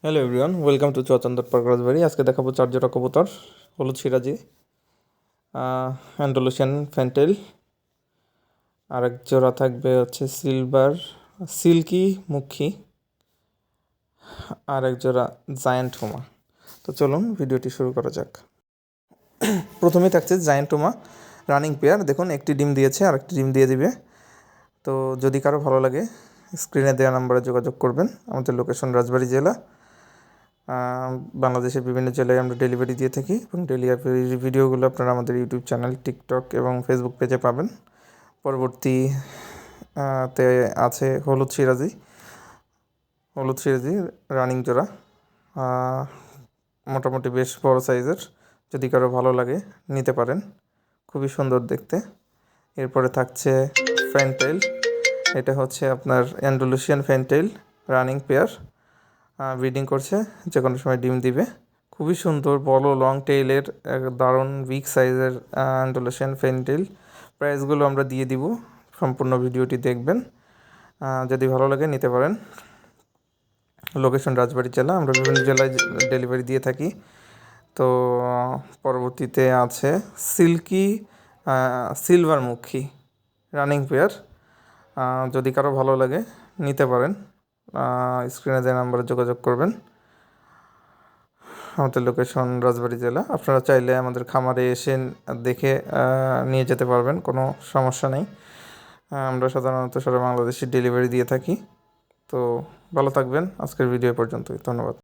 Hello everyone, welcome to চচন্দর পারগরাজবাড়ি। আজকে দেখাবো 4 জোড়া কবুতর, হলুদ সিরাজি, অ্যান্ডালুসিয়ান ফ্যান্টেল, আরেক জোড়া থাকবে হচ্ছে সিলভার সিল্কি মুখী, আরেক জোড়া জায়ান্ট হুমা। তো চলুন ভিডিওটি শুরু করা যাক। প্রথমেই থাকছে জায়ান্ট হুমা রানিং পেয়ার। দেখুন, একটি ডিম দিয়েছে আর একটি ডিম দিয়ে দিবে। তো যদি কারো ভালো লাগে স্ক্রিনে দেওয়া নাম্বারে যোগাযোগ করবেন। আমাদের লোকেশন রাজবাড়ী জেলা। বাংলাদেশের বিভিন্ন জেলায় আমরা ডেলিভারি দিয়ে থাকি এবং ডেলিভারি ভিডিওগুলো আপনারা আমাদের ইউটিউব চ্যানেল, টিকটক এবং ফেসবুক পেজে পাবেন। পরবর্তী তে আছে হলুদ সিরাজি রানিং জোড়া, মোটামুটি বেশ বড় সাইজের। যদি কারো ভালো লাগে নিতে পারেন, খুবই সুন্দর দেখতে। এরপরে থাকছে ফ্যান্টেল। এটা হচ্ছে আপনার Andalusian fantail running pair, breeding করছে, যে কোনো সময় ডিম দিবে। খুবই সুন্দর বড় লং টেইলের দারুণ বিগ সাইজের অ্যান্ডালুসিয়ান ফ্যান্টেল। প্রাইসগুলো আমরা দিয়ে দিব, সম্পূর্ণ ভিডিওটি দেখবেন। যদি ভালো লাগে নিতে পারেন। লোকেশন রাজবাড়ী জেলা, আমরা বিভিন্ন জেলায় ডেলিভারি দিয়ে থাকি। তো পরবর্তীতে আছে সিল্কি সিলভার মুখী রানিং পেয়ার। যদি কারো ভালো লাগে নিতে পারেন, স্ক্রিনে দেওয়া নাম্বারে যোগাযোগ করবেন। আমাদের লোকেশন রাজবাড়ী জেলা। আপনারা চাইলে আমাদের খামারে এসে দেখে নিয়ে যেতে পারবেন, কোনো সমস্যা নেই। আমরা সাধারণত সারা বাংলাদেশে ডেলিভারি দিয়ে থাকি। তো ভালো থাকবেন। আজকের ভিডিও পর্যন্তই, ধন্যবাদ।